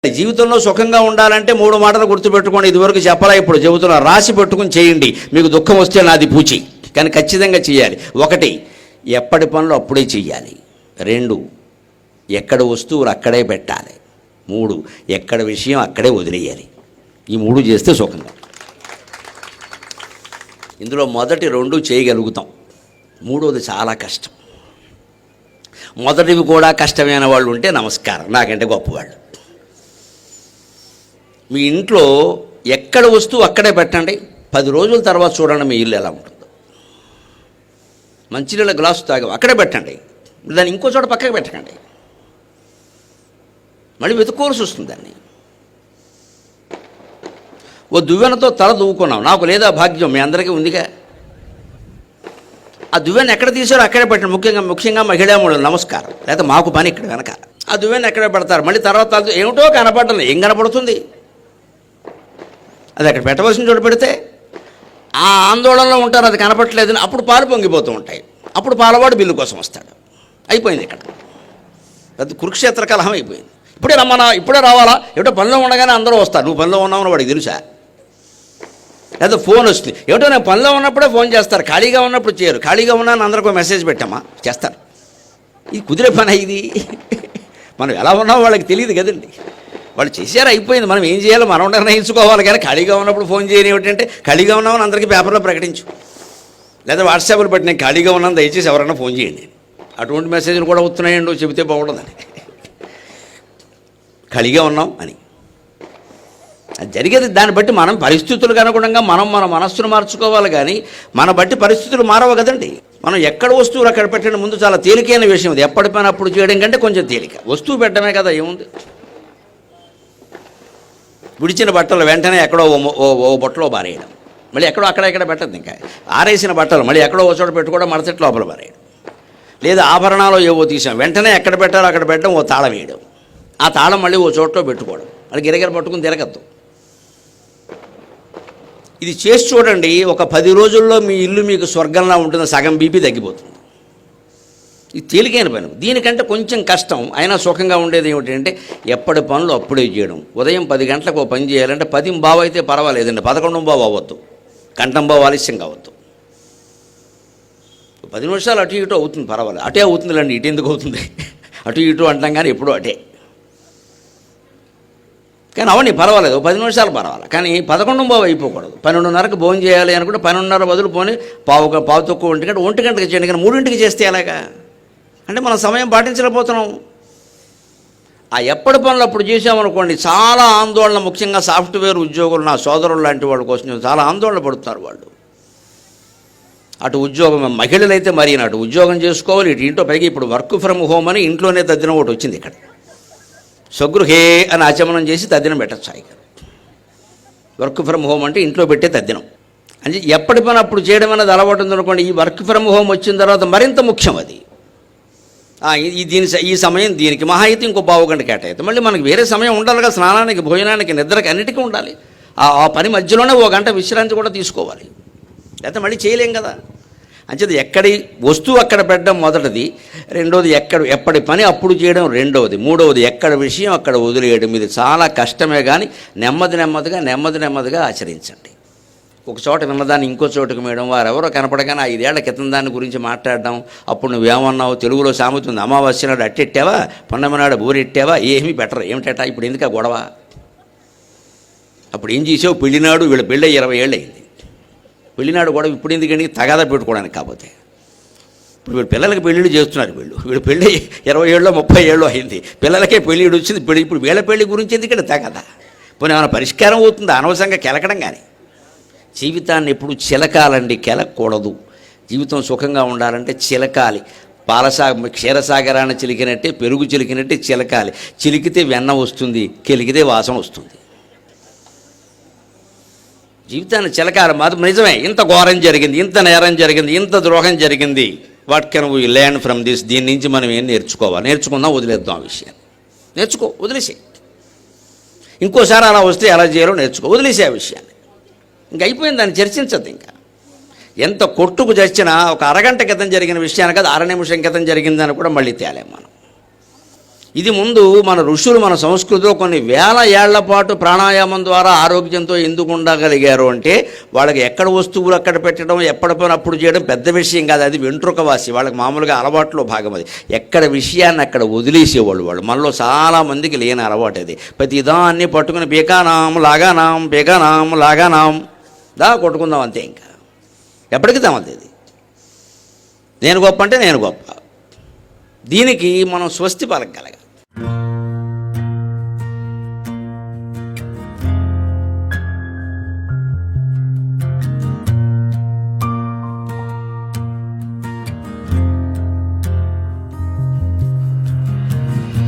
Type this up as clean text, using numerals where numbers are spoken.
జీవితంలో సుఖంగా ఉండాలంటే 3 మాటలు గుర్తుపెట్టుకోండి. ఇదివరకు చెప్పలా, ఇప్పుడు చెబుతున్నా. రాసి పెట్టుకుని చేయండి. మీకు దుఃఖం వస్తే నాది పూచి, కానీ ఖచ్చితంగా చేయాలి. 1, ఎప్పటి పనులు అప్పుడే చేయాలి. 2, ఎక్కడ వస్తువులు అక్కడే పెట్టాలి. 3, ఎక్కడ విషయం అక్కడే వదిలేయాలి. ఈ 3 చేస్తే సుఖంగా. ఇందులో మొదటి 2 చేయగలుగుతాం, 3వది చాలా కష్టం. మొదటివి కూడా కష్టమైన వాళ్ళు ఉంటే నమస్కారం, నాకంటే గొప్పవాళ్ళు. మీ ఇంట్లో ఎక్కడ వస్తువు అక్కడే పెట్టండి. 10 రోజుల తర్వాత చూడండి మీ ఇల్లు ఎలా ఉంటుందో. మంచినీళ్ళ గ్లాసు తాగాం, అక్కడే పెట్టండి. దాన్ని ఇంకో చోట పక్కకి పెట్టకండి, మళ్ళీ వెతుక్కోవాల్సి వస్తుంది దాన్ని. ఓ దువ్వెనతో తల దువ్వుకున్నాం, నాకు లేదా భాగ్యం, మీ అందరికీ ఉందిగా. ఆ దువ్వెన ఎక్కడ తీసారో అక్కడే పెట్టండి. ముఖ్యంగా మహిళామూలు నమస్కారం, లేకపోతే మాకు పని ఇక్కడ వెనక. ఆ దువ్వెన ఎక్కడే పెడతారు, మళ్ళీ తర్వాత ఏమిటో కనపడలేదు. ఏం కనపడుతుంది? అది అక్కడ పెట్టవలసిన చోట పెడితే ఆ ఆందోళనలో ఉంటారు, అది కనపడలేదని. అప్పుడు పాలు పొంగిపోతూ ఉంటాయి. అప్పుడు పాలవాడు బిల్లు కోసం వస్తాడు. అయిపోయింది ఇక్కడ పెద్ద కురుక్షేత్ర కలహం అయిపోయింది. ఇప్పుడే రమ్మన్నా, ఇప్పుడే రావాలా, ఏమిటో పనిలో ఉండగానే అందరూ వస్తారు. నువ్వు పనిలో ఉన్నావని వాడికి తెలుసా? లేదా ఫోన్ వస్తుంది, ఏమిటో నేను పనిలో ఉన్నప్పుడే ఫోన్ చేస్తారు, ఖాళీగా ఉన్నప్పుడు చేయరు. ఖాళీగా ఉన్నాను అందరికీ మెసేజ్ పెట్టామా, చేస్తారు. ఇది కుదిరే పని. ఇది మనం ఎలా ఉన్నామో వాళ్ళకి తెలియదు కదండి. వాళ్ళు చేశారు, అయిపోయింది. మనం ఏం చేయాలో మనం నిర్ణయించుకోవాలి. కానీ ఖాళీగా ఉన్నప్పుడు ఫోన్ చేయని ఏమిటంటే, ఖాళీగా ఉన్నామని అందరికీ పేపర్లో ప్రకటించు, లేదా వాట్సాప్లో పెట్టి నేను ఖాళీగా ఉన్నాను దయచేసి ఎవరైనా ఫోన్ చేయండి. అటువంటి మెసేజ్లు కూడా వస్తున్నాయండి, చెబితే బాగుండదని. ఖాళీగా ఉన్నాం అని అది జరిగేది. దాన్ని బట్టి మనం పరిస్థితులకు అనుగుణంగా మన మనస్సును మార్చుకోవాలి. కానీ మన బట్టి పరిస్థితులు మారవు కదండి. మనం ఎక్కడ వస్తువులు అక్కడ పెట్టండి. ముందు చాలా తేలికైన విషయం ఇది. ఎప్పటి పని అప్పుడు చేయడం కంటే కొంచెం తేలిక. వస్తువు పెట్టడమే కదా, ఏముంది. విడిచిన బట్టలు వెంటనే ఎక్కడో ఓ బొట్టలో బారేయడం, మళ్ళీ ఎక్కడో అక్కడ పెట్టద్దు. ఇంకా ఆరేసిన బట్టలు మళ్ళీ ఎక్కడో ఓ చోట పెట్టుకోవడం, మడతెట్టి లోపల బారేయడం. లేదా ఆభరణాలు ఏవో తీసాం, వెంటనే ఎక్కడ పెట్టాలో అక్కడ పెట్టడం, ఓ తాళం వేయడం. ఆ తాళం మళ్ళీ ఓ చోట్లో పెట్టుకోవడం, మళ్ళీ గిరగిర పట్టుకుని తిరగద్దు. ఇది చేసి చూడండి. ఒక 10 రోజుల్లో మీ ఇల్లు మీకు స్వర్గంలా ఉంటుంది. సగం బీపీ తగ్గిపోతుంది. ఇది తేలికైన పని. దీనికంటే కొంచెం కష్టం అయినా సుఖంగా ఉండేది ఏమిటంటే, ఎప్పటి పనులు అప్పుడే చేయడం. ఉదయం 10 గంటలకు ఓ పని చేయాలంటే 10:15 అయితే పర్వాలేదండి, 11:15 అవ్వద్దు, గంటంబావు ఆలస్యం కావద్దు. 10 నిమిషాలు అటు ఇటు అవుతుంది, పర్వాలేదు. అటే అవుతుందిలేండి, ఇటు ఎందుకు అవుతుంది? అటు ఇటు అంటాం కానీ ఎప్పుడూ అటే. కానీ అవన్నీ పర్వాలేదు, 10 నిమిషాలు పర్వాలేదు. కానీ 11:15 అయిపోకూడదు. 12:30కి భోజనం చేయాలి అనుకుంటే 12:30 బదులు పోని పావు తక్కువ 1 గంటకి చేయండి. కానీ 3ంటికి చేస్తే ఎలాగా? అంటే మనం సమయం పాటించలేకపోతున్నాం. ఆ ఎప్పటి పనులు అప్పుడు చేసామనుకోండి, చాలా ఆందోళన. ముఖ్యంగా సాఫ్ట్వేర్ ఉద్యోగులు, నా సోదరులు లాంటి వాళ్ళ కోసం చాలా ఆందోళన పడుతున్నారు వాళ్ళు. అటు ఉద్యోగం, మహిళలు అయితే మరీ అటు ఉద్యోగం చేసుకోవాలి, ఇటు ఇంట్లో. పైగా ఇప్పుడు వర్క్ ఫ్రమ్ హోమ్ అని ఇంట్లోనే తద్దినం ఒకటి వచ్చింది. ఇక్కడ స్వగృహే అని ఆచమనం చేసి తద్దినం పెట్టచ్చు. ఇక వర్క్ ఫ్రమ్ హోమ్ అంటే ఇంట్లో పెట్టే తద్దినం. అంటే ఎప్పటి పని అప్పుడు చేయడం అనేది అలవాటు ఉందనుకోండి. ఈ వర్క్ ఫ్రమ్ హోమ్ వచ్చిన తర్వాత మరింత ముఖ్యం అది. ఈ సమయం దీనికి మహా అయితే ఇంకో పావు గంట కేటాయితే మళ్ళీ మనకి వేరే సమయం ఉండాలిగా. స్నానానికి, భోజనానికి, నిద్రకి, అన్నిటికీ ఉండాలి. ఆ పని మధ్యలోనే ఓ గంట విశ్రాంతి కూడా తీసుకోవాలి, లేకపోతే మళ్ళీ చేయలేం కదా. అంచేది ఎక్కడి వస్తువు అక్కడ పెట్టడం మొదటిది. 2వది ఎప్పటి పని అప్పుడు చేయడం 2వది. 3వది ఎక్కడ విషయం అక్కడ వదిలేయడం. ఇది చాలా కష్టమే, కానీ నెమ్మదిగా ఆచరించండి. ఒక చోట విన్నదాన్ని ఇంకో చోటుకు మేయడం, వారెవరో కనపడగానే 5 ఏళ్ల క్రితం దాని గురించి మాట్లాడడం. అప్పుడు నువ్వేమన్నావు? తెలుగులో సామెత ఉంది, అమావాస్య నాడు అట్టెట్టావా, పున్నమి నాడు బూరెట్టావా, ఏమీ బెటర్. ఏమిటట ఇప్పుడు ఎందుకు ఆ గొడవ? అప్పుడు ఏం చేసావు? పెళ్ళినాడు, వీళ్ళ పెళ్ళి 20 ఏళ్ళు అయింది. పెళ్ళినాడు గొడవ ఇప్పుడు ఎందుకండి? తగాదా పెట్టుకోవడానికి. కాకపోతే ఇప్పుడు వీళ్ళు పిల్లలకి పెళ్ళిళ్ళు చేస్తున్నారు. వీళ్ళు పెళ్ళి 20 ఏళ్ళో 30 ఏళ్ళో అయింది. పిల్లలకే పెళ్ళిళ్ళు వచ్చింది. ఇప్పుడు వీళ్ళ పెళ్ళి గురించి ఎందుకంటే తగదా? పోనీ ఏమైనా పరిష్కారం అవుతుందా? అనవసరంగా కెలకడం. కానీ జీవితాన్ని ఎప్పుడు చిలకాలండి, కెలకూడదు. జీవితం సుఖంగా ఉండాలంటే చిలకాలి. క్షీరసాగరాన్ని చిలికినట్టే, పెరుగు చిలికినట్టే చిలకాలి. చిలికితే వెన్న వస్తుంది, కెలికితే వాసన వస్తుంది. జీవితాన్ని చిలకాలి. మాత్రం నిజమే, ఇంత ఘోరం జరిగింది, ఇంత నేరం జరిగింది, ఇంత ద్రోహం జరిగింది. What can we learn from this? దీని నుంచి మనం ఏం నేర్చుకోవాలి? నేర్చుకుందాం, వదిలేద్దాం ఆ విషయాన్ని. వదిలేసే. ఇంకోసారి అలా వస్తే ఎలా చేయాలో నేర్చుకో, వదిలేసే ఆ విషయాన్ని. ఇంక అయిపోయింది, దాన్ని చర్చించద్దు. ఇంకా ఎంత కొట్టుకు చచ్చినా ఒక అరగంట క్రితం జరిగిన విషయాన్ని కదా, 1/2 నిమిషం క్రితం జరిగిందని కూడా మళ్ళీ తేలేం మనం. ఇది ముందు మన ఋషులు మన సంస్కృతిలో కొన్ని వేల ఏళ్ల పాటు ప్రాణాయామం ద్వారా ఆరోగ్యంతో ఎందుకు ఉండగలిగారు అంటే వాళ్ళకి ఎక్కడ వస్తువులు అక్కడ పెట్టడం ఎప్పటి పని అప్పుడు చేయడం పెద్ద విషయం కాదు, అది వెంట్రుకవాసి, వాళ్ళకి మామూలుగా అలవాట్లో భాగం అది. ఎక్కడ విషయాన్ని అక్కడ వదిలేసేవాళ్ళు వాళ్ళు. మనలో చాలామందికి లేని అలవాటు అది. ప్రతి దాన్ని పట్టుకుని బేకానాం లాగానాం దా కొట్టుకుందాం అంతే, ఇంకా ఎప్పటికీ తమది. నేను గొప్ప అంటే నేను గొప్ప. దీనికి మనం స్వస్తి పలకగలగాలి.